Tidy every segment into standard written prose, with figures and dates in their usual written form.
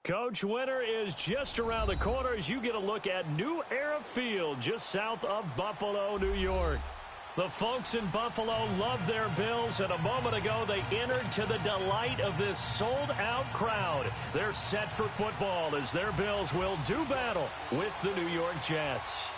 Coach, winter is just around the corner as you get a look at New Era Field just south of Buffalo, New York. The folks in Buffalo love their Bills, and a moment ago they entered to the delight of this sold-out crowd. They're set for football as their Bills will do battle with the New York Jets.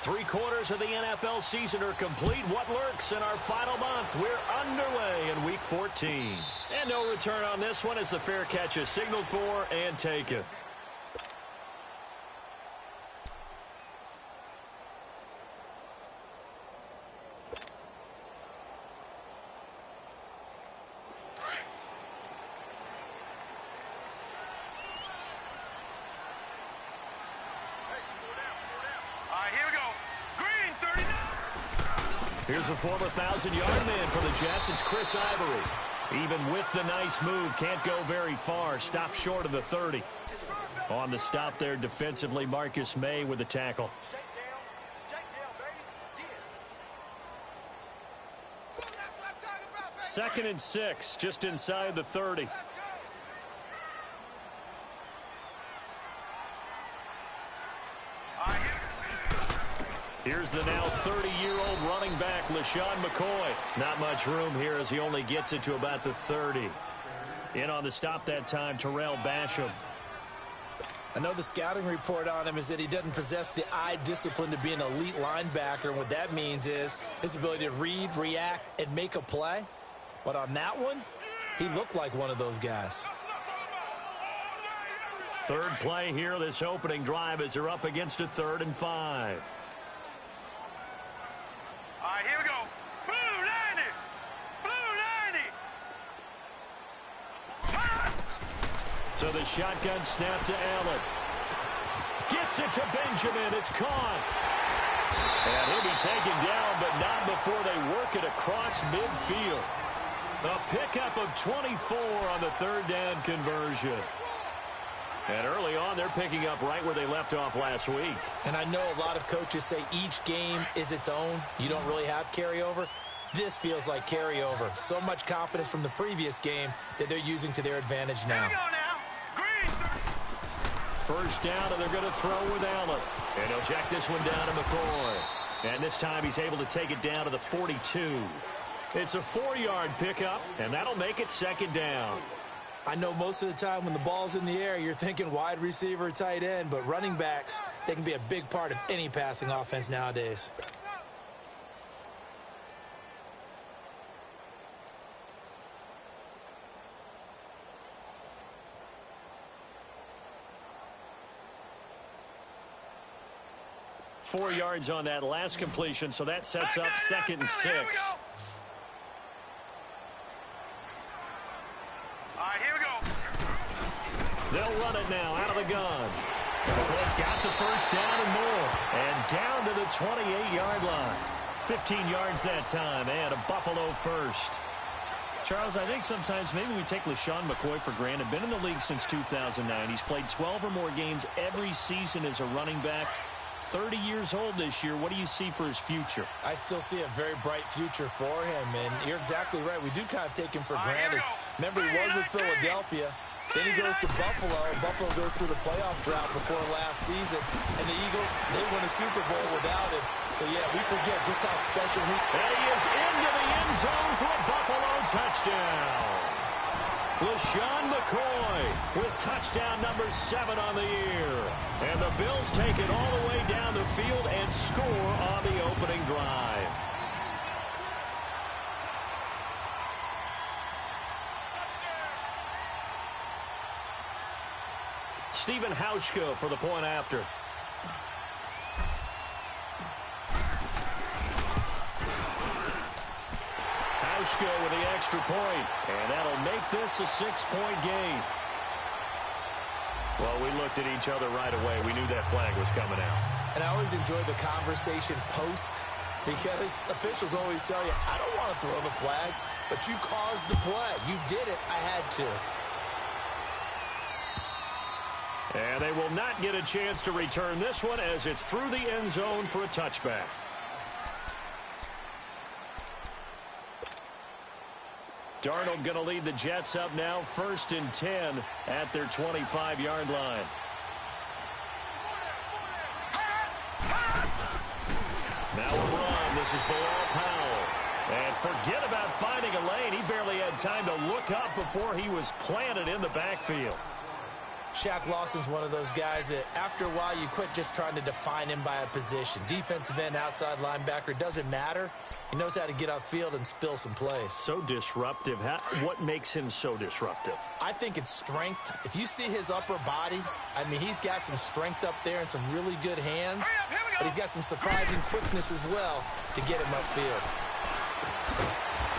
Three-quarters of the NFL season are complete. What lurks in our final month? We're underway in Week 14. And no return on this one as the fair catch is signaled for and taken. Here's a former 1,000-yard man for the Jets. It's Chris Ivory. Even with the nice move, can't go very far. Stop short of the 30. On the stop there defensively, Marcus May with the tackle. Second and 6, just inside the 30. Here's the now 30-year-old running back, LeSean McCoy. Not much room here as he only gets it to about the 30. In on the stop that time, Terrell Basham. I know the scouting report on him is that he doesn't possess the eye discipline to be an elite linebacker, and what that means is his ability to read, react, and make a play. But on that one, he looked like one of those guys. Third play here, this opening drive as they're up against a 3rd and 5. All right, here we go. Blue 90. Blue 90. So the shotgun snap to Allen. Gets it to Benjamin. It's caught. And he'll be taken down, but not before they work it across midfield. A pickup of 24 on the 3rd down conversion. And early on, they're picking up right where they left off last week. And I know a lot of coaches say each game is its own. You don't really have carryover. This feels like carryover. So much confidence from the previous game that they're using to their advantage now. First down, and they're going to throw with Allen. And he'll check this one down to McCoy. And this time he's able to take it down to the 42. It's a 4-yard pickup, and that'll make it 2nd down. I know most of the time when the ball's in the air, you're thinking wide receiver, tight end, but running backs, they can be a big part of any passing offense nowadays. Four yards on that last completion, so that sets up 2nd and 6. They'll run it now out of the gun. McCoy's got the first down and more. And down to the 28-yard line. 15 yards that time and a Buffalo first. Charles, I think sometimes maybe we take LeSean McCoy for granted. Been in the league since 2009. He's played 12 or more games every season as a running back. 30 years old this year. What do you see for his future? I still see a very bright future for him, and you're exactly right. We do kind of take him for granted. Remember, he was with Philadelphia. Then he goes to Buffalo, and Buffalo goes through the playoff drought before last season. And the Eagles, they win a Super Bowl without him. So, yeah, we forget just how special he is. And he is into the end zone for a Buffalo touchdown. LeSean McCoy with touchdown number 7 on the year. And the Bills take it all the way down the field and score on the opening drive. Stephen Hauschka for the point after. Hauschka with the extra point, and that'll make this a 6-point game. Well, we looked at each other right away. We knew that flag was coming out. And I always enjoy the conversation post because officials always tell you, I don't want to throw the flag, but you caused the play. You did it. I had to. And they will not get a chance to return this one as it's through the end zone for a touchback. Darnold going to lead the Jets up now, 1st and 10 at their 25-yard line. Now a run. This is Bilal Powell. And forget about finding a lane. He barely had time to look up before he was planted in the backfield. Shaq Lawson's one of those guys that after a while you quit just trying to define him by a position. Defensive end, outside linebacker, doesn't matter. He knows how to get upfield and spill some plays. So disruptive. What makes him so disruptive? I think it's strength. If you see his upper body, I mean, he's got some strength up there and some really good hands. But he's got some surprising quickness as well to get him upfield.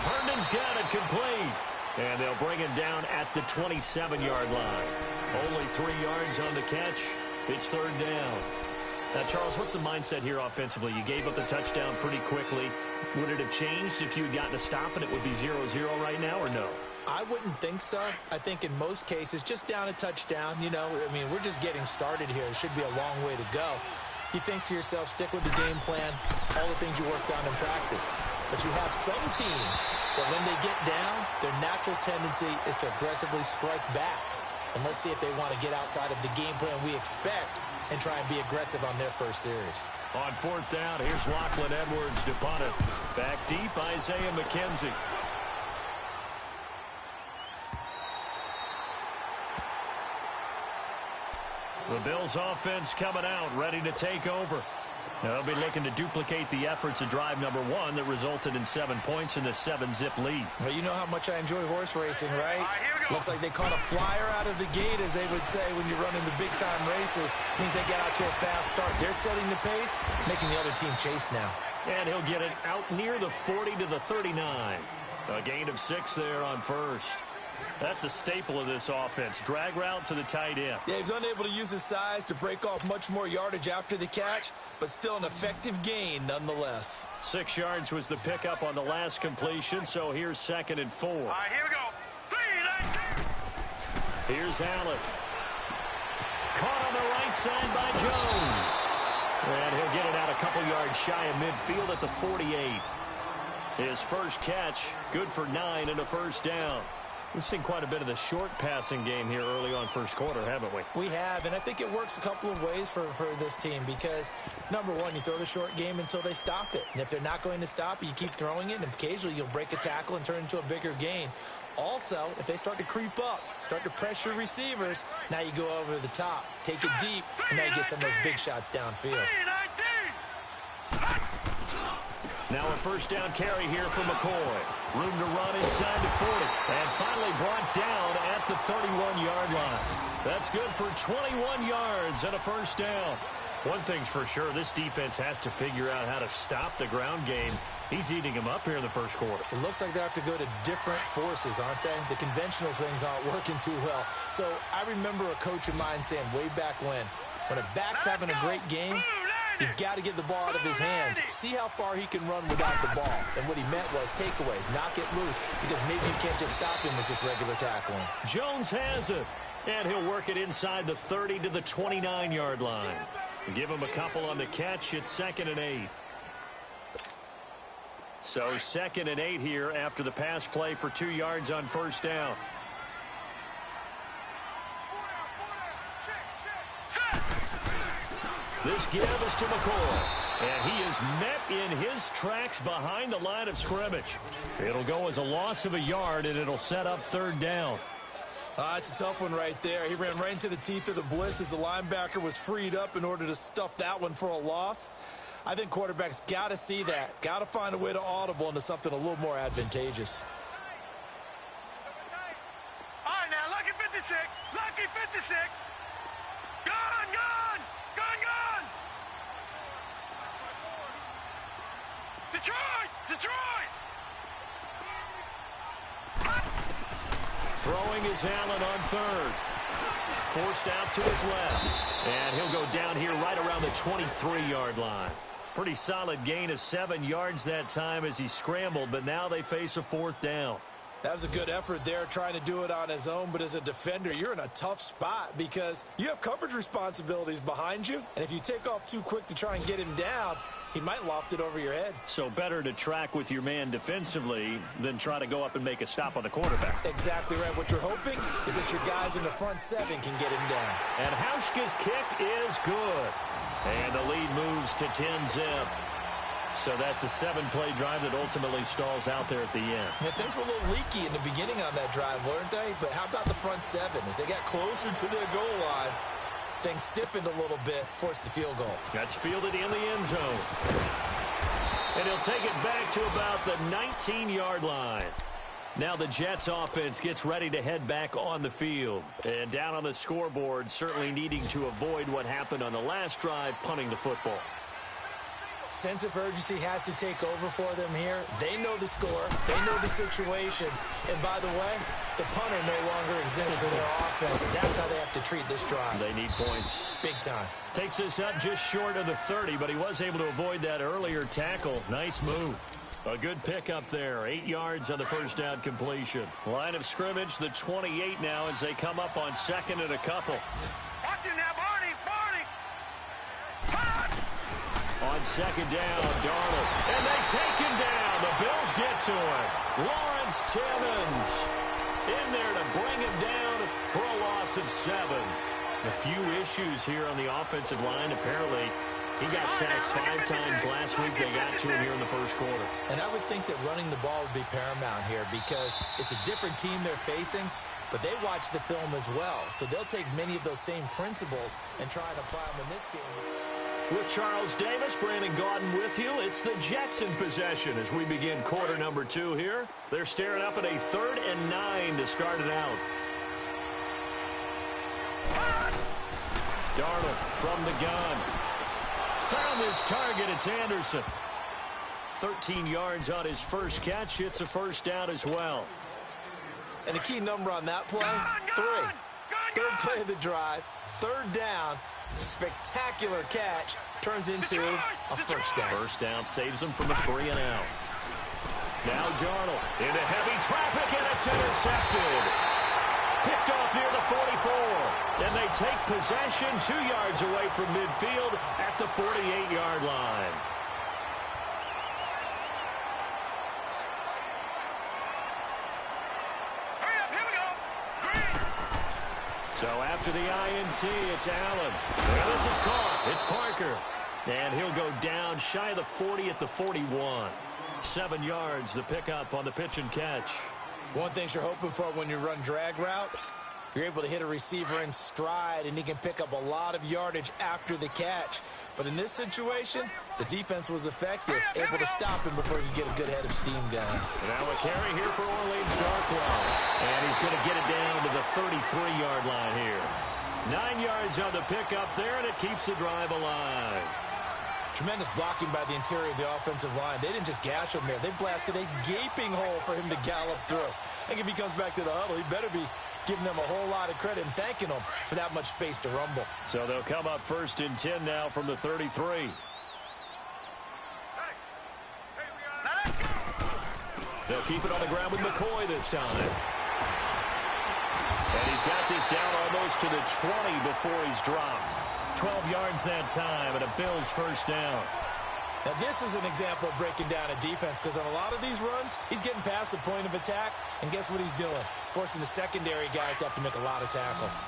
Herndon's got it complete. And they'll bring him down at the 27-yard line. Only 3 yards on the catch. It's 3rd down. Now, Charles, what's the mindset here offensively? You gave up the touchdown pretty quickly. Would it have changed if you had gotten a stop and it would be 0-0 right now, or no? I wouldn't think so. I think in most cases, just down a touchdown, you know, I mean, we're just getting started here. It should be a long way to go. You think to yourself, stick with the game plan, all the things you worked on in practice. But you have some teams that when they get down, their natural tendency is to aggressively strike back. And let's see if they want to get outside of the game plan we expect and try and be aggressive on their first series. On 4th down, here's Lachlan Edwards to punt it. Back deep, Isaiah McKenzie. The Bills offense coming out, ready to take over. Now they'll be looking to duplicate the efforts of drive number 1 that resulted in 7 points in the 7-zip lead. Well, you know how much I enjoy horse racing, right? Looks like they caught a flyer out of the gate, as they would say when you're running the big-time races. Means they get out to a fast start. They're setting the pace, making the other team chase now. And he'll get it out near the 40 to the 39. A gain of 6 there on 1st. That's a staple of this offense. Drag route to the tight end. Yeah, he's unable to use his size to break off much more yardage after the catch, but still an effective gain nonetheless. 6 yards was the pickup on the last completion, so here's 2nd and 4. All right, here we go. 3, 9, 2. Here's Allen. Caught on the right side by Jones. And he'll get it out a couple yards shy of midfield at the 48. His first catch, good for 9 and a 1st down. We've seen quite a bit of the short passing game here early on 1st quarter, haven't we? We have, and I think it works a couple of ways for this team because, number one, you throw the short game until they stop it. And if they're not going to stop it, you keep throwing it, and occasionally you'll break a tackle and turn it into a bigger gain. Also, if they start to creep up, start to pressure receivers, now you go over the top, take it deep, and now you get some of those big shots downfield. Now a 1st down carry here for McCoy. Room to run inside the 40. And finally brought down at the 31-yard line. That's good for 21 yards and a 1st down. One thing's for sure, this defense has to figure out how to stop the ground game. He's eating him up here in the 1st quarter. It looks like they have to go to different forces, aren't they? The conventional things aren't working too well. So I remember a coach of mine saying way back when a back's having a great game, you've got to get the ball out of his hands. See how far he can run without the ball. And what he meant was takeaways, knock it loose, because maybe you can't just stop him with just regular tackling. Jones has it, and he'll work it inside the 30 to the 29-yard line. Give him a couple on the catch. It's 2nd and 8. So 2nd and 8 here after the pass play for 2 yards on 1st down. This give is to McCoy, and he is met in his tracks behind the line of scrimmage. It'll go as a loss of a yard, and it'll set up 3rd down. It's a tough one right there. He ran right into the teeth of the blitz as the linebacker was freed up in order to stuff that one for a loss. I think quarterbacks got to see that, got to find a way to audible into something a little more advantageous. All right, now, lucky 56. Lucky 56. Gone, gone. Gone, gone. Detroit! Detroit! Throwing is Allen on 3rd. Forced out to his left. And he'll go down here right around the 23-yard line. Pretty solid gain of 7 yards that time as he scrambled, but now they face a 4th down. That was a good effort there, trying to do it on his own. But as a defender, you're in a tough spot because you have coverage responsibilities behind you. And if you take off too quick to try and get him down, he might loft it over your head. So better to track with your man defensively than try to go up and make a stop on the quarterback. Exactly right. What you're hoping is that your guys in the front seven can get him down. And Hauschka's kick is good. And the lead moves to 10-zip. So that's a 7-play drive that ultimately stalls out there at the end. Yeah, things were a little leaky in the beginning on that drive, weren't they? But how about the front seven? As they got closer to their goal line, things stiffened a little bit, forced the field goal. That's fielded in the end zone. And he'll take it back to about the 19-yard line. Now the Jets offense gets ready to head back on the field. And down on the scoreboard, certainly needing to avoid what happened on the last drive, punting the football. Sense of urgency has to take over for them here. They know the score. They know the situation. And by the way, the punter no longer exists for their offense. And that's how they have to treat this drive. They need points. Big time. Takes us up just short of the 30, but he was able to avoid that earlier tackle. Nice move. A good pickup there. 8 yards on the first down completion. Line of scrimmage, the 28 now as they come up on second and a couple. Watch it now, Barney. On second down, Darnold. And they take him down. The Bills get to him. Lawrence Timmons in there to bring him down for a loss of 7. A few issues here on the offensive line. Apparently, he got sacked 5 times last week. They got to him here in the first quarter. And I would think that running the ball would be paramount here because it's a different team they're facing, but they watch the film as well. So they'll take many of those same principles and try and apply them in this game. With Charles Davis, Brandon Gaudin with you. It's the Jets in possession as we begin quarter number 2 here. They're staring up at a 3rd and 9 to start it out. Darnold from the gun. Found his target. It's Anderson. 13 yards on his first catch. It's a first down as well. And the key number on that play, 3. Third play of the drive, 3rd down. Spectacular catch turns into a first down. First down saves him from a 3 and out. Now Darnold into heavy traffic, and it's intercepted. Picked off near the 44. And they take possession 2 yards away from midfield at the 48-yard line. So after the INT, it's Allen. Well, this is caught. It's Parker. And he'll go down shy of the 40 at the 41. 7 yards, the pickup on the pitch and catch. One thing you're hoping for when you run drag routes, you're able to hit a receiver in stride, and he can pick up a lot of yardage after the catch. But in this situation, the defense was effective, able to stop him before you get a good head of steam going. Now a carry here for Orleans Darkwa. And he's going to get it down to the 33-yard line here. 9 yards on the pickup there, and it keeps the drive alive. Tremendous blocking by the interior of the offensive line. They didn't just gash him there. They blasted a gaping hole for him to gallop through. I think if he comes back to the huddle, he better be giving them a whole lot of credit and thanking them for that much space to rumble. So they'll come up 1st and 10 now from the 33. They'll keep it on the ground with McCoy this time. And he's got this down almost to the 20 before he's dropped. 12 yards that time and a Bills first down. Now this is an example of breaking down a defense because on a lot of these runs, he's getting past the point of attack, and guess what he's doing? Forcing the secondary guys to have to make a lot of tackles.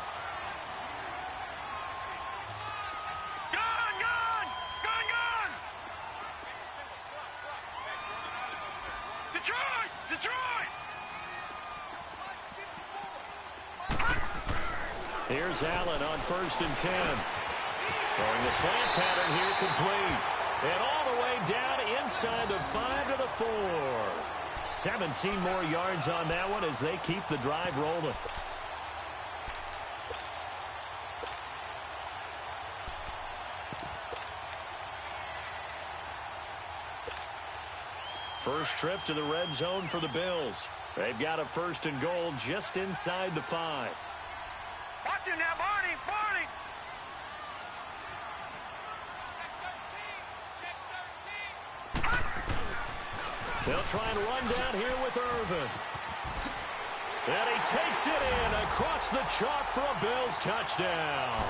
Here's Allen on 1st and 10. Throwing the slant pattern here complete. And all the way down inside the 5 to the 4. 17 more yards on that one as they keep the drive rolling. First trip to the red zone for the Bills. They've got a 1st and goal just inside the 5. Watch it now, Barney! Barney! They'll try and run down here with Irvin. And he takes it in across the chalk for a Bills touchdown.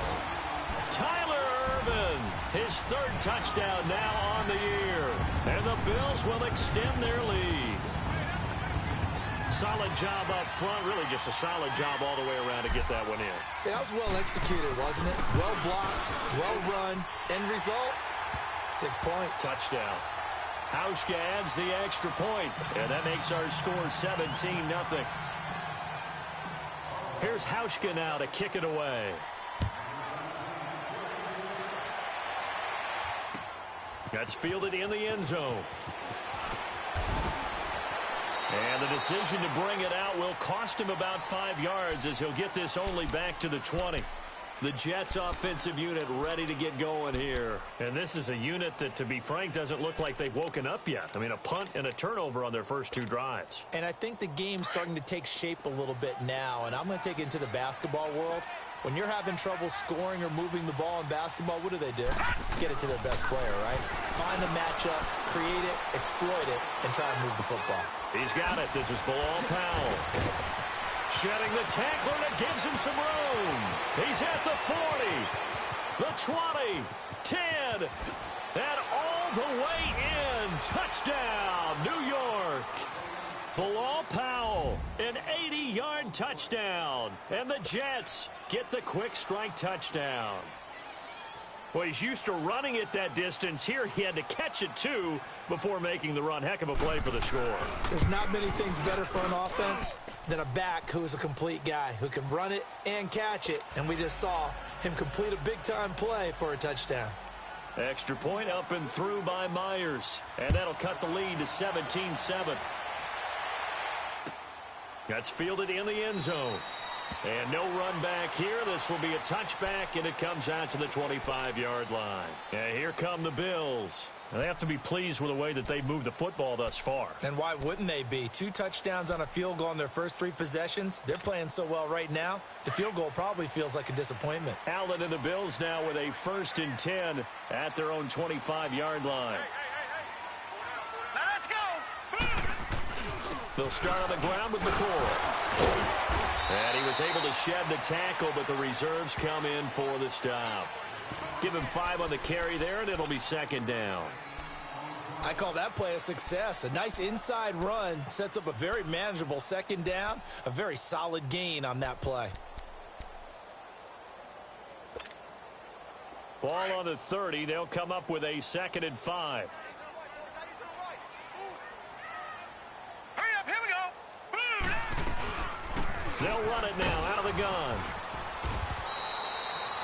Tyler Ervin, his third touchdown now on the year. And the Bills will extend their lead. Solid job up front. Really just a solid job all the way around to get that one in. Yeah, that was well executed, wasn't it? Well blocked, well run. End result, 6 points. Touchdown. Hauschka adds the extra point. And that makes our score 17-0. Here's Hauschka now to kick it away. That's fielded in the end zone. And the decision to bring it out will cost him about 5 yards as he'll get this only back to the 20. The Jets offensive unit ready to get going here. And this is a unit that, to be frank, doesn't look like they've woken up yet. I mean, a punt and a turnover on their first 2 drives. And I think the game's starting to take shape a little bit now. And I'm going to take it into the basketball world. When you're having trouble scoring or moving the ball in basketball, what do? Get it to their best player, right? Find a matchup, create it, exploit it, and try and move the football. He's got it. This is Bilal Powell. Shedding the tackler that gives him some room. He's at the 40, the 20, 10, and all the way in. Touchdown, New York. Bilal Powell, an 80-yard touchdown. And the Jets get the quick strike touchdown. Well, he's used to running it that distance. Here he had to catch it, too, before making the run. Heck of a play for the score. There's not many things better for an offense than a back who's a complete guy who can run it and catch it. And we just saw him complete a big-time play for a touchdown. Extra point up and through by Myers. And that'll cut the lead to 17-7. That's fielded in the end zone. And no run back here. This will be a touchback, and it comes out to the 25-yard line. And here come the Bills. Now, they have to be pleased with the way that they've moved the football thus far. And why wouldn't they be? 2 touchdowns on a field goal in their first 3 possessions. They're playing so well right now, the field goal probably feels like a disappointment. Allen and the Bills now with a 1st and 10 at their own 25-yard line. Now let's go. They'll start on the ground with McCoy. And he was able to shed the tackle, but the reserves come in for the stop. Give him 5 on the carry there, and it'll be 2nd down. I call that play a success. A nice inside run sets up a very manageable 2nd down. A very solid gain on that play. Ball on the 30. They'll come up with a 2nd and 5. Hurry up, here we go. They'll run it now out of the gun.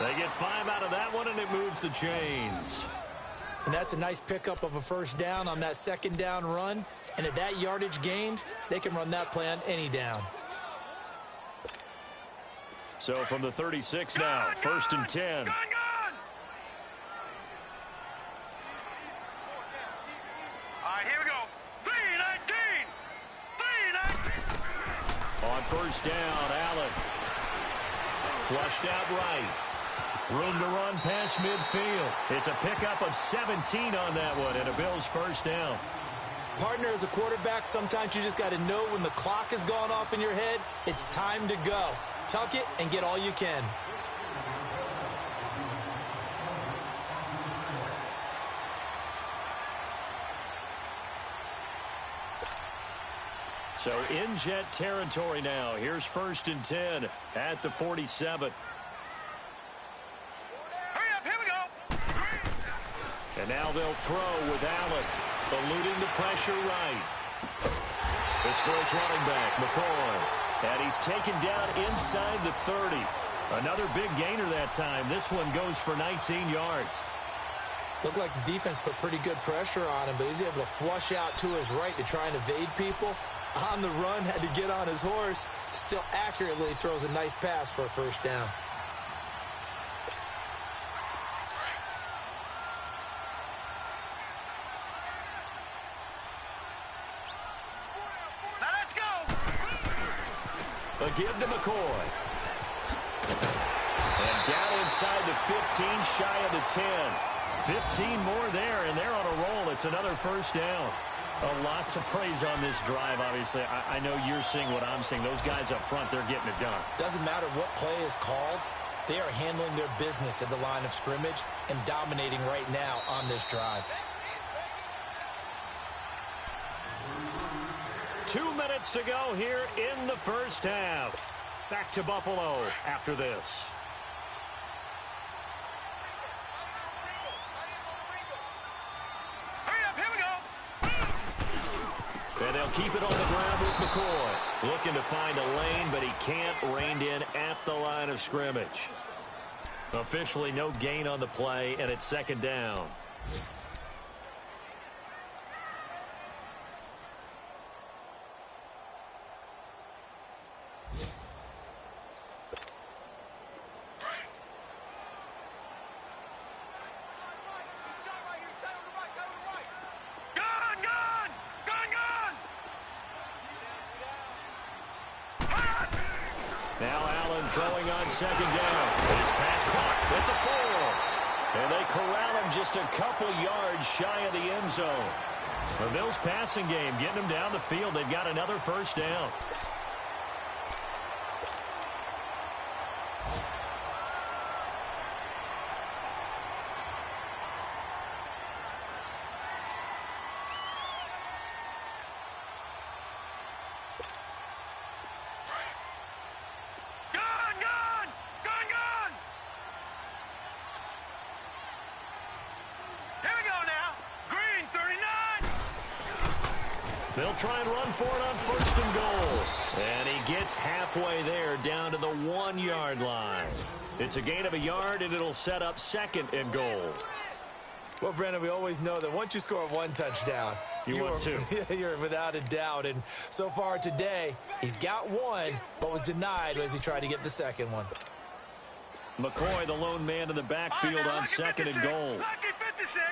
They get 5 out of that one, and it moves the chains. And that's a nice pickup of a 1st down on that 2nd down run. And at that yardage gained, they can run that play on any down. So from the 36 now, 1st and 10. Gone. All right, here we go. 3-19. On 1st down, Allen. Flushed out right. Room to run past midfield. It's a pickup of 17 on that one, and a Bills 1st down. Partner, as a quarterback, sometimes you just got to know when the clock has gone off in your head, it's time to go. Tuck it and get all you can. So in Jet territory now. Here's 1st and 10 at the 47. Hurry up, here we go. And now they'll throw with Allen, eluding the pressure right. This first running back, McCoy. And he's taken down inside the 30. Another big gainer that time. This one goes for 19 yards. Looked like the defense put pretty good pressure on him, but he's able to flush out to his right to try and evade people. On the run, had to get on his horse. Still accurately throws a nice pass for a 1st down. Now let's go. A give to McCoy. And down inside the 15, shy of the 10. 15 more there, and they're on a roll. It's another 1st down. A lot to praise on this drive, obviously. I know you're seeing what I'm seeing. Those guys up front, they're getting it done. Doesn't matter what play is called. They are handling their business at the line of scrimmage and dominating right now on this drive. 2 minutes to go here in the first half. Back to Buffalo after this. And they'll keep it on the ground with McCoy. Looking to find a lane, but he can't. Reined in at the line of scrimmage. Officially no gain on the play, and it's second down. Now Allen throwing on second down. His pass caught at the 4. And they corral him just a couple yards shy of the end zone. The Bills passing game getting them down the field. They've got another first down. They'll try and run for it on first and goal. And he gets halfway there down to the 1-yard line. It's a gain of a yard, and it'll set up second and goal. Well, Brandon, we always know that once you score one touchdown, you want two. You're without a doubt. And so far today, he's got one, but was denied as he tried to get the second one. McCoy, the lone man in the backfield on second and goal. Lucky 56.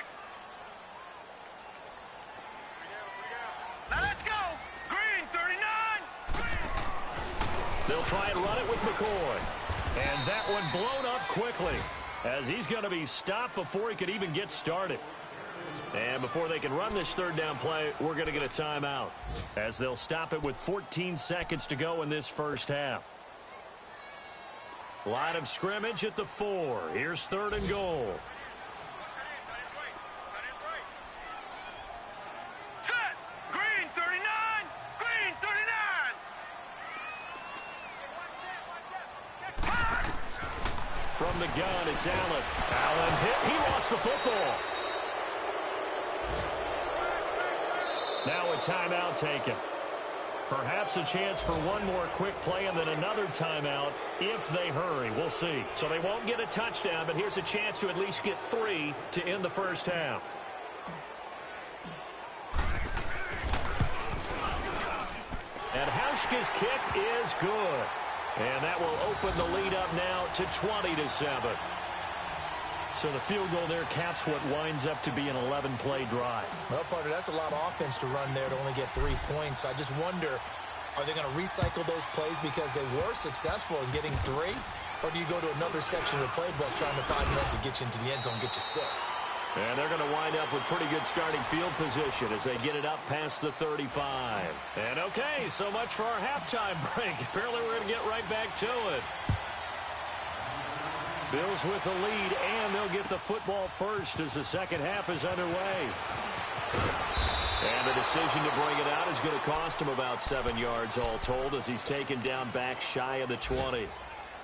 Now let's go. Green 39. They'll try and run it with McCoy. And that one blown up quickly as he's going to be stopped before he could even get started. And before they can run this third down play, we're going to get a timeout as they'll stop it with 14 seconds to go in this first half. Line of scrimmage at the 4. Here's third and goal. From the gun, it's Allen. Allen hit. He lost the football. Now a timeout taken. Perhaps a chance for one more quick play and then another timeout if they hurry. We'll see. So they won't get a touchdown, but here's a chance to at least get 3 to end the first half. And Hauschka's kick is good. And that will open the lead up now to 20-7. So the field goal there caps what winds up to be an 11-play drive. Well, partner, that's a lot of offense to run there to only get 3 points. I just wonder, are they going to recycle those plays because they were successful in getting 3? Or do you go to another section of the playbook trying to find ones that get you into the end zone and get you 6? And they're going to wind up with pretty good starting field position as they get it up past the 35. And okay, so much for our halftime break. Apparently we're going to get right back to it. Bills with the lead, and they'll get the football first as the second half is underway. And the decision to bring it out is going to cost him about 7 yards all told as he's taken down back shy of the 20.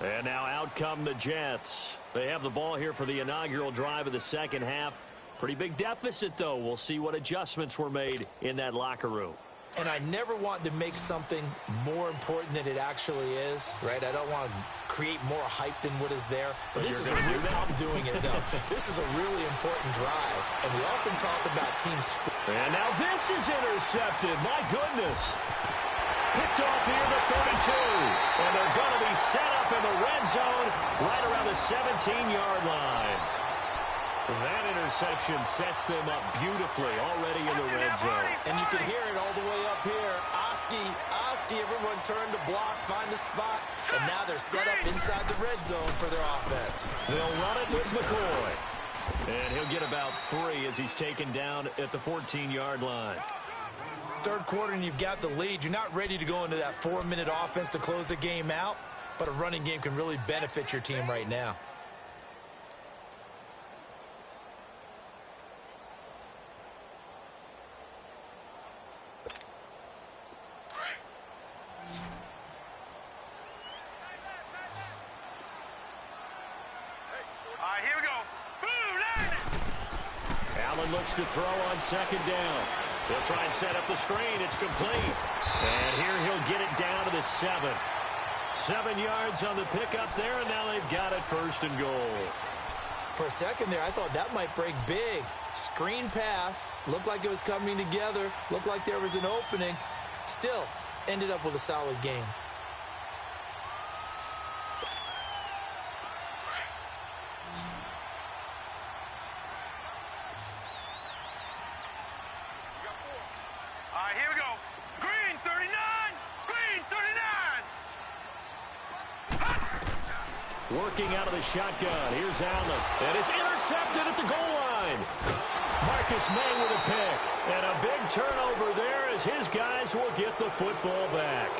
And now out come the Jets. They have the ball here for the inaugural drive of the second half. Pretty big deficit, though. We'll see what adjustments were made in that locker room. And I never want to make something more important than it actually is, right? I don't want to create more hype than what is there. But this is I'm doing it, though. This is a really important drive. And we often talk about teams. And now this is intercepted. My goodness. Picked off here the 32. And they're going to be set up in the red zone right around the 17-yard line. That interception sets them up beautifully already in the red zone. And you can hear it all the way up here. Oski, everyone turned to block, find a spot. And now they're set up inside the red zone for their offense. They'll run it with McCoy. And he'll get about 3 as he's taken down at the 14-yard line. Third quarter and you've got the lead. You're not ready to go into that 4-minute offense to close the game out, but a running game can really benefit your team right now. Here we go. Boom, landed. Allen looks to throw on second down. He'll try and set up the screen. It's complete. And here he'll get it down to the 7. 7 yards on the pickup there, and now they've got it first and goal. For a second there, I thought that might break big. Screen pass. Looked like it was coming together. Looked like there was an opening. Still, ended up with a solid game. Here we go. Green 39. Green 39. Working out of the shotgun. Here's Allen. And it's intercepted at the goal line. Marcus May with a pick. And a big turnover there as his guys will get the football back.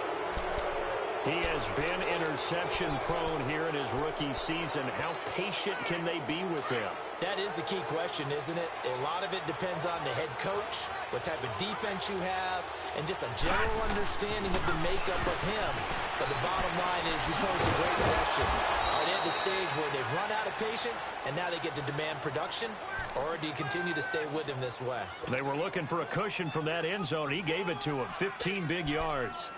He has been interception prone here in his rookie season. How patient can they be with him? That is the key question, isn't it? A lot of it depends on the head coach, what type of defense you have, and just a general understanding of the makeup of him. But the bottom line is you posed a great question. Are they at the stage where they've run out of patience and now they get to demand production? Or do you continue to stay with him this way? They were looking for a cushion from that end zone. He gave it to him. 15 big yards.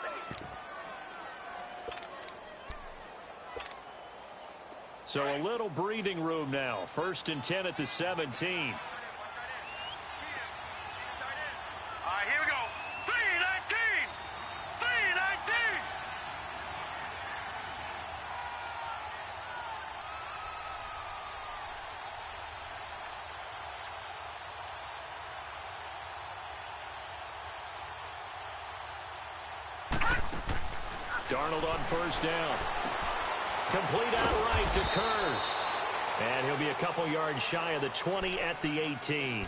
So a little breathing room now. 1st and 10 at the 17. Here we go. 319. 319. Darnold on 1st down. Complete outright to Kurz. And he'll be a couple yards shy of the 20 at the 18.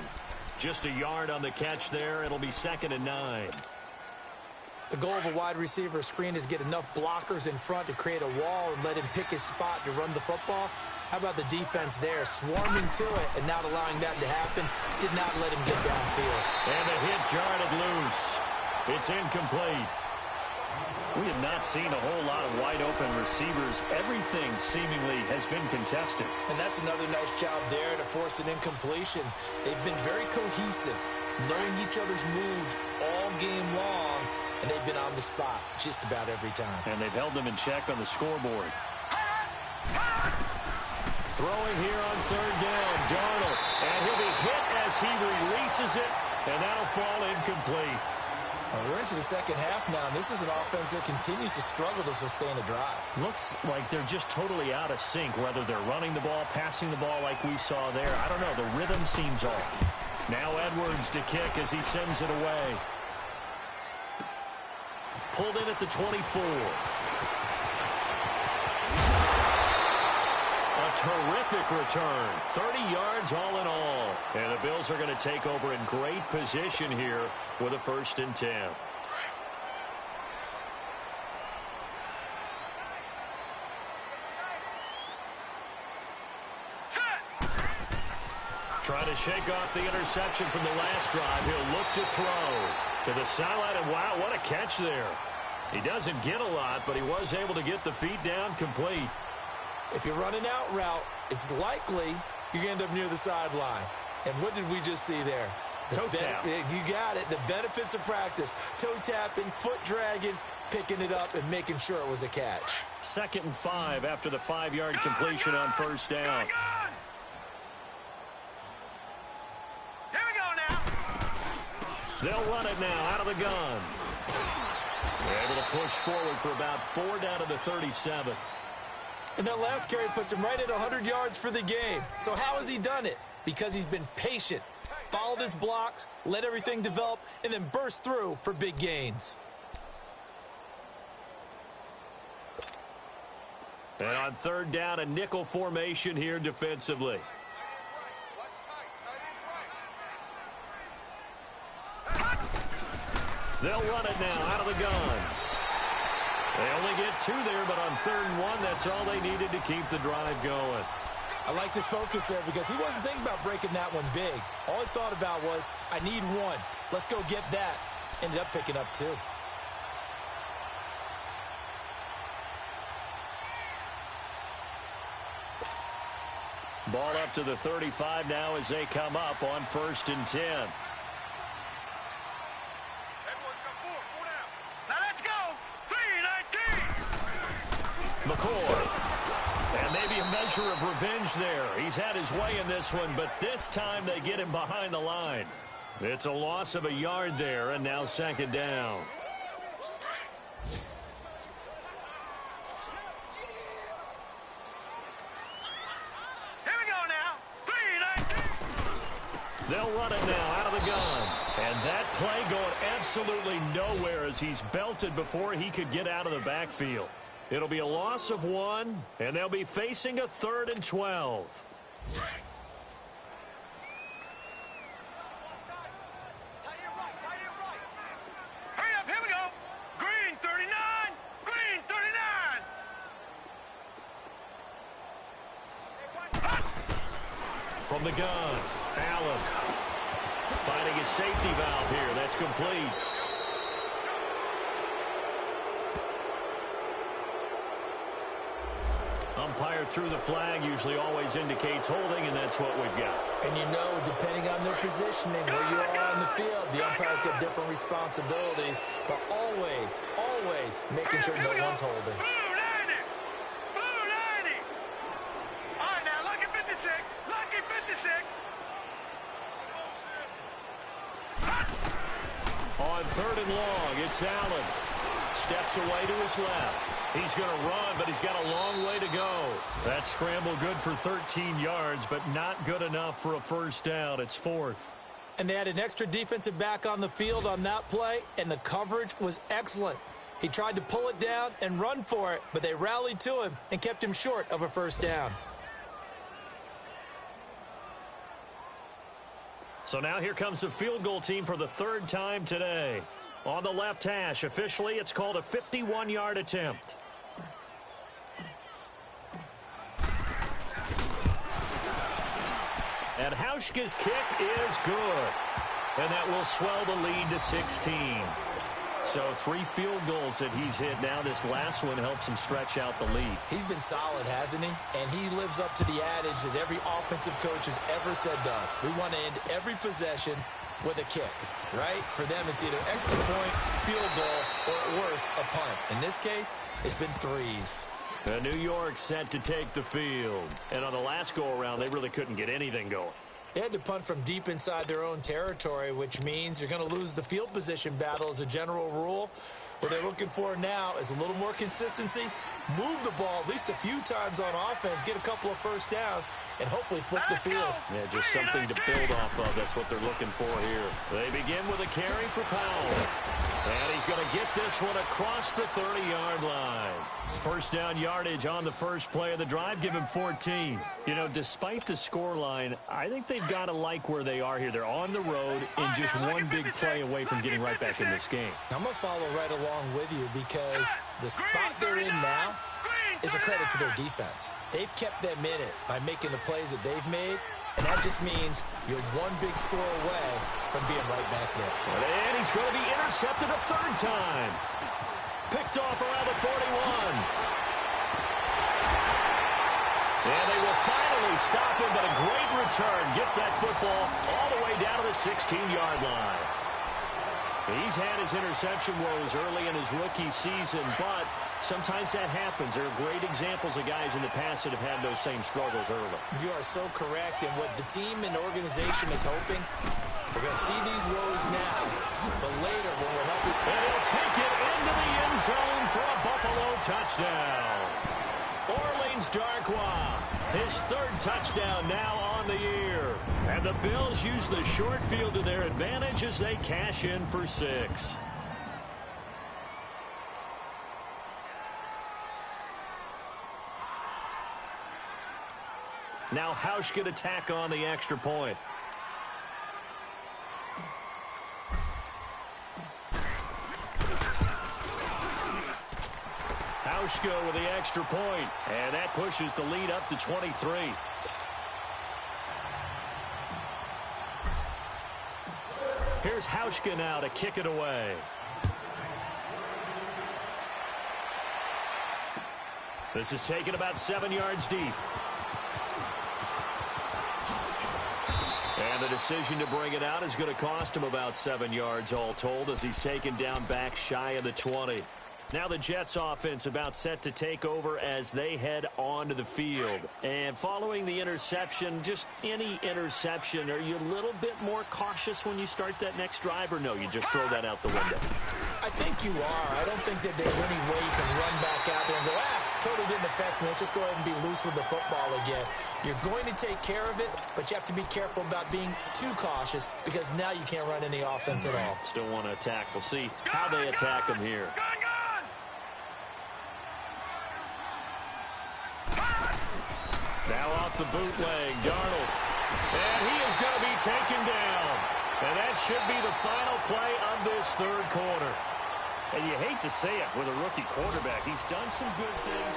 Just a yard on the catch there. It'll be 2nd and 9. The goal of a wide receiver screen is get enough blockers in front to create a wall and let him pick his spot to run the football. How about the defense there, swarming to it and not allowing that to happen? Did not let him get downfield. And the hit jarred it loose. It's incomplete. We have not seen a whole lot of wide-open receivers. Everything seemingly has been contested. And that's another nice job there to force an incompletion. They've been very cohesive, knowing each other's moves all game long, and they've been on the spot just about every time. And they've held them in check on the scoreboard. Throwing here on 3rd down, Darnold. And he'll be hit as he releases it, and that'll fall incomplete. We're into the second half now, and this is an offense that continues to struggle to sustain a drive. Looks like they're just totally out of sync, whether they're running the ball, passing the ball like we saw there. I don't know. The rhythm seems off. Now Edwards to kick as he sends it away. Pulled in at the 24. Terrific return. 30 yards all in all. And the Bills are going to take over in great position here with a 1st and 10. Trying to shake off the interception from the last drive. He'll look to throw to the sideline. And wow, what a catch there. He doesn't get a lot, but he was able to get the feet down complete. If you're running out route, it's likely you're going to end up near the sideline. And what did we just see there? Toe tap. You got it. The benefits of practice. Toe tapping, foot dragging, picking it up, and making sure it was a catch. 2nd and 5 after the 5-yard completion on 1st down. Here we go now. They'll run it now out of the gun. They're able to push forward for about 4 down to the 37. And that last carry puts him right at 100 yards for the game. So how has he done it? Because he's been patient, followed his blocks, let everything develop, and then burst through for big gains. And on 3rd down, a nickel formation here defensively. They'll run it now out of the gun. They only get 2 there, but on 3rd and 1, that's all they needed to keep the drive going. I liked his focus there because he wasn't thinking about breaking that one big. All he thought about was, I need 1. Let's go get that. Ended up picking up 2. Ball up to the 35 now as they come up on 1st and 10. Now let's go. 3-19. McCord. And maybe a measure of revenge there. He's had his way in this one, but this time they get him behind the line. It's a loss of a yard there, and now 2nd down. Here we go now. 3-19. They'll run it now out of the gun. And that play going absolutely nowhere as he's belted before he could get out of the backfield. It'll be a loss of 1, and they'll be facing a 3rd and 12. Hurry up, here we go. Green 39. Green 39. From the gun, Allen finding his safety valve here. That's complete. Umpire threw the flag, usually always indicates holding, and that's what we've got. And you know, depending on their positioning, where you are on the field, the umpire's got different responsibilities, but always, always making sure no one's holding. Blue 90. Blue 90. All right, now, lucky 56. Lucky 56. On 3rd and long, it's Allen. Steps away to his left. He's going to run, but he's got a long way to go. That scramble good for 13 yards, but not good enough for a 1st down. It's 4th. And they had an extra defensive back on the field on that play, and the coverage was excellent. He tried to pull it down and run for it, but they rallied to him and kept him short of a 1st down. So now here comes the field goal team for the 3rd time today. On the left hash, officially, it's called a 51-yard attempt. And Hauschka's kick is good. And that will swell the lead to 16. So 3 field goals that he's hit now. This last one helps him stretch out the lead. He's been solid, hasn't he? And he lives up to the adage that every offensive coach has ever said to us. We want to end every possession with a kick, right? For them, it's either extra point, field goal, or at worst, a punt. In this case, it's been 3s. New York set to take the field. And on the last go-around, they really couldn't get anything going. They had to punt from deep inside their own territory, which means you're going to lose the field position battle as a general rule. What they're looking for now is a little more consistency, move the ball at least a few times on offense, get a couple of 1st downs, and hopefully flip the field. Yeah, just something to build off of. That's what they're looking for here. They begin with a carry for Powell. And he's going to get this one across the 30-yard line. 1st down yardage on the first play of the drive. Give him 14. You know, despite the scoreline, I think they've got to like where they are here. They're on the road and just one big play away from getting right back in this game. I'm going to follow right along with you because the spot they're in now is a credit to their defense. They've kept them in it by making the plays that they've made, and that just means you're one big score away from being right back there. And he's going to be intercepted a 3rd time. Picked off around the 41. And they will finally stop him, but a great return. Gets that football all the way down to the 16-yard line. He's had his interception woes early in his rookie season, but sometimes that happens. There are great examples of guys in the past that have had those same struggles early. You are so correct, and what the team and organization is hoping, we're going to see these woes now, but later when we're helping. And he'll take it into the end zone for a Buffalo touchdown. Orleans Darkwa, his 3rd touchdown now on the year. And the Bills use the short field to their advantage as they cash in for 6. Now Hauschka to tack on the extra point. Hauschka with the extra point, and that pushes the lead up to 23. Here's Hauschka now to kick it away. This is taken about 7 yards deep. And the decision to bring it out is going to cost him about 7 yards all told as he's taken down back shy of the 20. Now the Jets offense about set to take over as they head onto the field. And following the interception, just any interception, are you a little bit more cautious when you start that next drive, or no, you just throw that out the window? I think you are. I don't think that there's any way you can run back out there and go, totally didn't affect me. Let's just go ahead and be loose with the football again. You're going to take care of it, but you have to be careful about being too cautious because now you can't run any offense at all. Still want to attack. We'll see how they attack him here. Now off the bootleg, Darnold. And he is going to be taken down. And that should be the final play of this third quarter. And you hate to say it with a rookie quarterback. He's done some good things.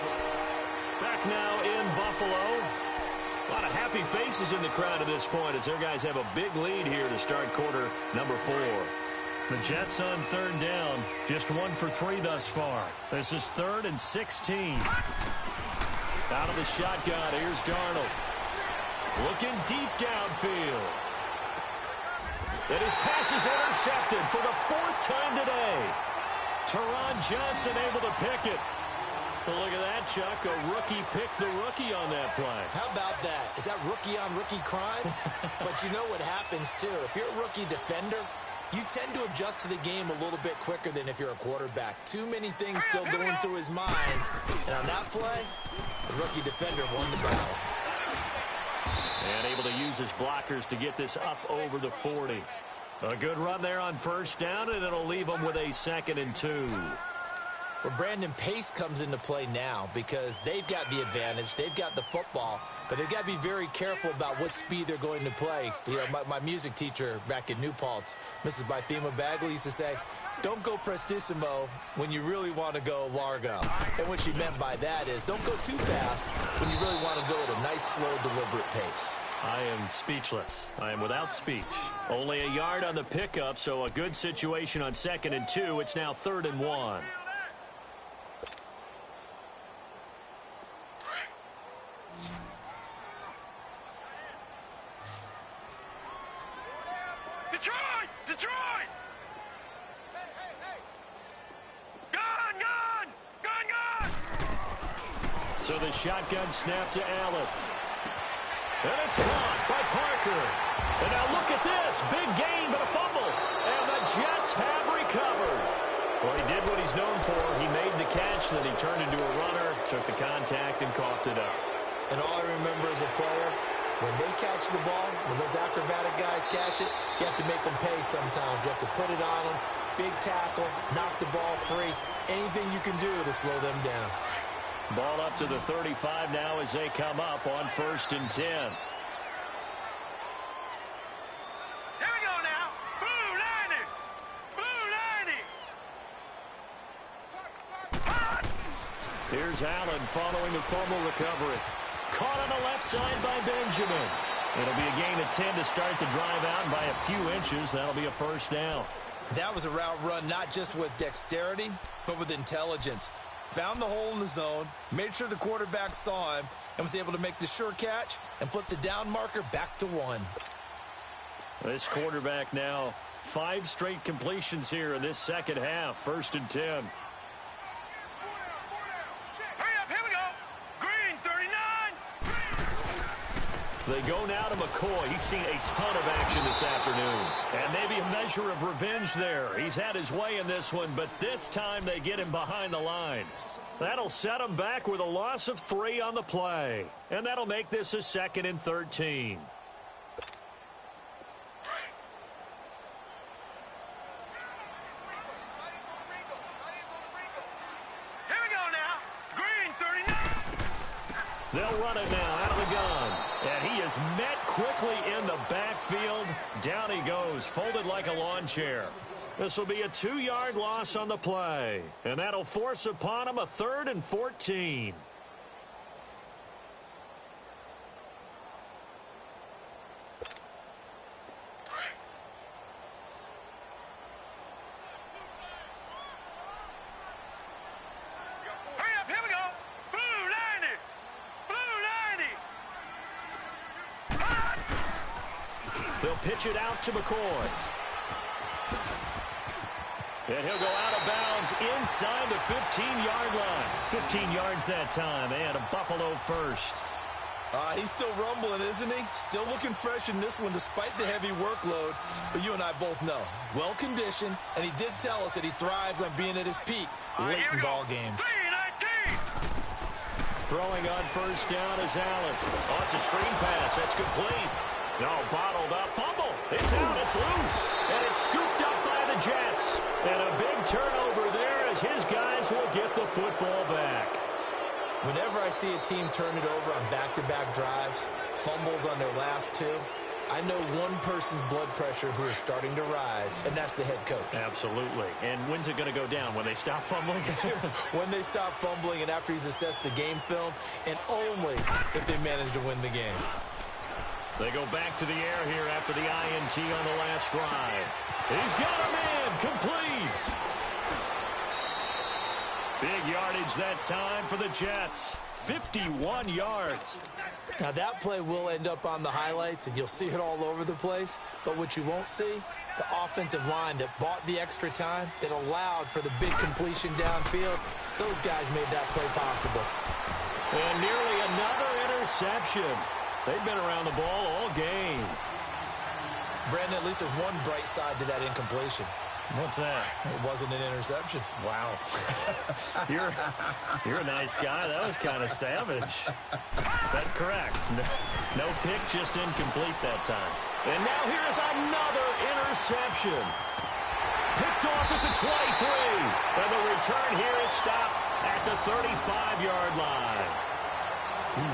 Back now in Buffalo. A lot of happy faces in the crowd at this point as their guys have a big lead here to start quarter number 4. The Jets on third down. Just 1 for 3 thus far. This is 3rd and 16. Out of the shotgun, here's Darnold. Looking deep downfield. And his pass is intercepted for the 4th time today. Teron Johnson able to pick it. Well, look at that, Chuck. A rookie picked the rookie on that play. How about that? Is that rookie-on-rookie crime? But you know what happens, too. If you're a rookie defender, you tend to adjust to the game a little bit quicker than if you're a quarterback. Too many things still going through his mind. And on that play, the rookie defender won the battle. And able to use his blockers to get this up over the 40. A good run there on first down, and it'll leave them with a 2nd and 2. Well, Brandon, pace comes into play now because they've got the advantage. They've got the football, but they've got to be very careful about what speed they're going to play. You know, my music teacher back in New Paltz, Mrs. Bythema Bagley, used to say, don't go prestissimo when you really want to go largo. And what she meant by that is don't go too fast when you really want to go at a nice, slow, deliberate pace. I am speechless. I am without speech. Only a yard on the pickup, so a good situation on 2nd and 2. It's now 3rd and 1. Detroit! Detroit! Gun! Gun! Gun! Gun! So the shotgun snap to Allen. And it's caught by Parker. And now look at this. Big gain, but a fumble. And the Jets have recovered. Well, he did what he's known for. He made the catch, then he turned into a runner, took the contact, and coughed it up. And all I remember as a player, when they catch the ball, when those acrobatic guys catch it, you have to make them pay sometimes. You have to put it on them, big tackle, knock the ball free, anything you can do to slow them down. Ball up to the 35 now as they come up on 1st and 10. Here we go now. Blue 90. Blue 90. Here's Allen following the fumble recovery. Caught on the left side by Benjamin. It'll be a gain of 10 to start the drive out, and by a few inches, that'll be a 1st down. That was a route run not just with dexterity, but with intelligence. Found the hole in the zone, made sure the quarterback saw him, and was able to make the sure catch and flip the down marker back to 1. This quarterback now 5 straight completions here in this second half. 1st and 10. Hurry up, here we go. Green 39. They go now to McCoy. He's seen a ton of action this afternoon. And maybe a measure of revenge there. He's had his way in this one, but this time they get him behind the line. That'll set him back with a loss of 3 on the play. And that'll make this a 2nd and 13. Here we go now. Green 39. They'll run it now out of the gun. And he is met quickly in the backfield. Down he goes, folded like a lawn chair. This will be a 2-yard loss on the play. And that'll force upon him a 3rd and 14. Hurry up, here we go. Blue 90. Blue 90. They'll pitch it out to McCoy. And he'll go out of bounds inside the 15-yard line. 15 yards that time, and a Buffalo first. He's still rumbling, isn't he? Still looking fresh in this one despite the heavy workload. But you and I both know, well-conditioned, and he did tell us that he thrives on being at his peak late in ball games. 319. Throwing on first down is Allen. Oh, it's a screen pass. That's complete. No, bottled up. Fumble. It's out. It's loose. And it's scooped up by the Jets. And a big turnover there as his guys will get the football back. Whenever I see a team turn it over on back-to-back drives, fumbles on their last two, I know one person's blood pressure who is starting to rise, and that's the head coach. Absolutely. And when's it going to go down? When they stop fumbling? When they stop fumbling and after he's assessed the game film, and only if they manage to win the game. They go back to the air here after the INT on the last drive. He's got a man complete. Big yardage that time for the Jets. 51 yards. Now that play will end up on the highlights, and you'll see it all over the place. But what you won't see, the offensive line that bought the extra time, that allowed for the big completion downfield, those guys made that play possible. And nearly another interception. They've been around the ball all game. Brandon, at least there's one bright side to that incompletion. What's that? It wasn't an interception. Wow. You're a nice guy. That was kind of savage. That's correct. No pick, just incomplete that time. And now here's another interception. Picked off at the 23. And the return here is stopped at the 35-yard line.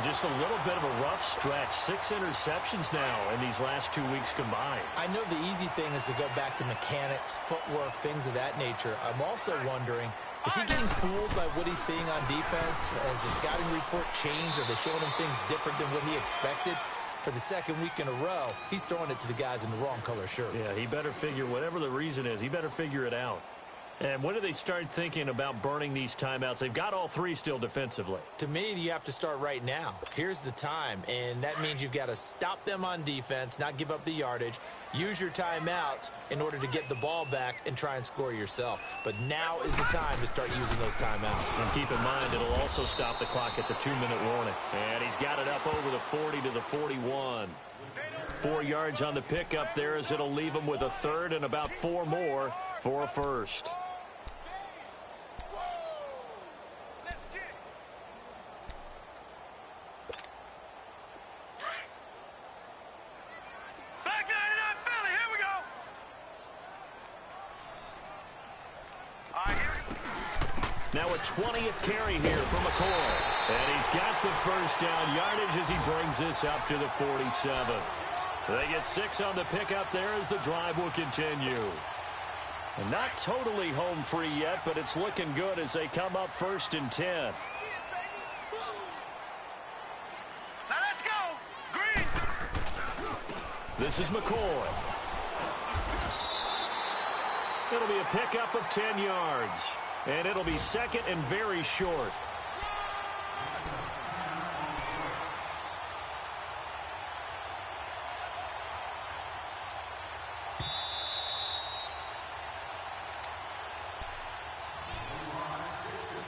Just a little bit of a rough stretch. 6 interceptions now in these last 2 weeks combined. I know the easy thing is to go back to mechanics, footwork, things of that nature. I'm also wondering, is he getting fooled by what he's seeing on defense? Has the scouting report changed? Are they showing him things different than what he expected? For the second week in a row, he's throwing it to the guys in the wrong color shirts. Yeah, he better figure, whatever the reason is, he better figure it out. And when do they start thinking about burning these timeouts? They've got all 3 still defensively. To me, you have to start right now. Here's the time, and that means you've got to stop them on defense, not give up the yardage, use your timeouts in order to get the ball back and try and score yourself. But now is the time to start using those timeouts. And keep in mind, it'll also stop the clock at the 2-minute warning. And he's got it up over the 40 to the 41. 4 yards on the pickup there as it'll leave him with a 3rd and about 4 more for a first. Now a 20th carry here for McCoy. And he's got the first down yardage as he brings this up to the 47. They get 6 on the pickup there as the drive will continue. And not totally home free yet, but it's looking good as they come up 1st and 10. Now let's go. Green. This is McCoy. It'll be a pickup of 10 yards. And it'll be 2nd and very short.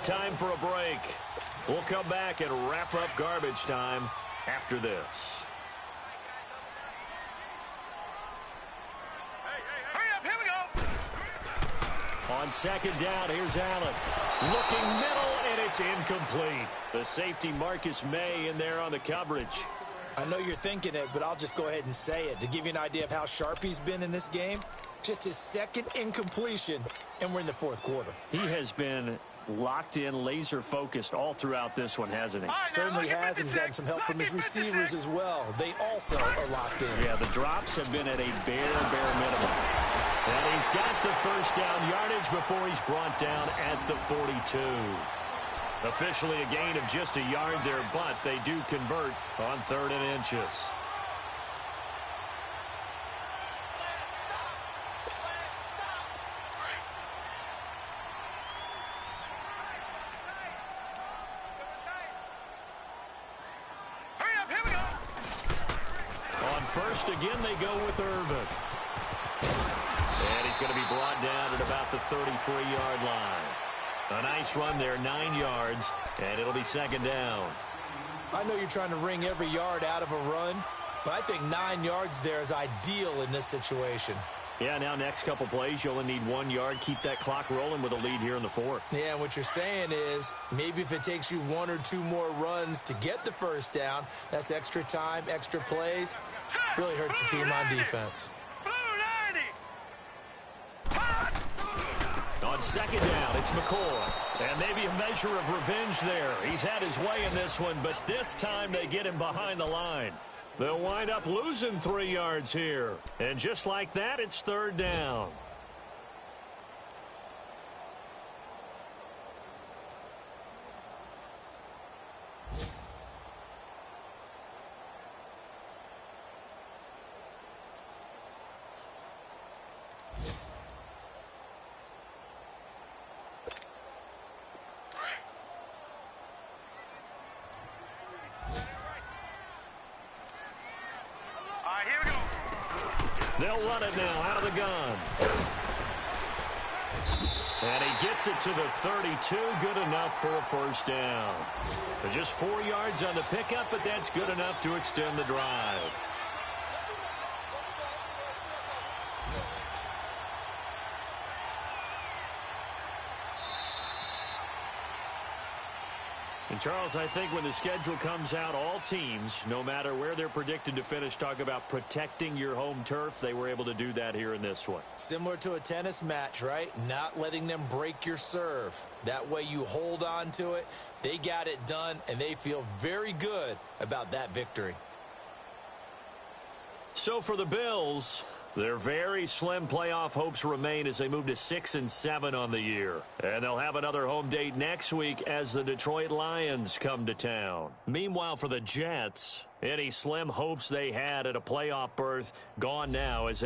Time for a break. We'll come back and wrap up garbage time after this. On 2nd down, here's Allen. Looking middle, and it's incomplete. The safety Marcus May in there on the coverage. I know you're thinking it, but I'll just go ahead and say it. To give you an idea of how sharp he's been in this game, just his 2nd incompletion, and we're in the 4th quarter. He has been locked in, laser-focused all throughout this one, hasn't he? Certainly has, and he's gotten some help from his receivers as well. They also are locked in. Yeah, the drops have been at a bare minimum. And he's got the first down yardage before he's brought down at the 42. Officially a gain of just a yard there, but they do convert on 3rd and inches. Hurry up, here we go. On first, again, they go with Irvin. And he's going to be brought down at about the 33-yard line. A nice run there, 9 yards, and it'll be 2nd down. I know you're trying to wring every yard out of a run, but I think 9 yards there is ideal in this situation. Yeah, now next couple plays, you only need 1 yard. Keep that clock rolling with a lead here in the 4th. Yeah, and what you're saying is maybe if it takes you 1 or 2 more runs to get the first down, that's extra time, extra plays. Really hurts the team on defense. On 2nd down, it's McCoy. And maybe a measure of revenge there. He's had his way in this one, but this time they get him behind the line. They'll wind up losing 3 yards here. And just like that, it's 3rd down. They'll run it now out of the gun. And he gets it to the 32. Good enough for a first down. Just 4 yards on the pickup, but that's good enough to extend the drive. And, Charles, I think when the schedule comes out, all teams, no matter where they're predicted to finish, talk about protecting your home turf. They were able to do that here in this one. Similar to a tennis match, right? Not letting them break your serve. That way you hold on to it. They got it done, and they feel very good about that victory. So for the Bills, their very slim playoff hopes remain as they move to 6-7 on the year. And they'll have another home date next week as the Detroit Lions come to town. Meanwhile, for the Jets, any slim hopes they had at a playoff berth gone now as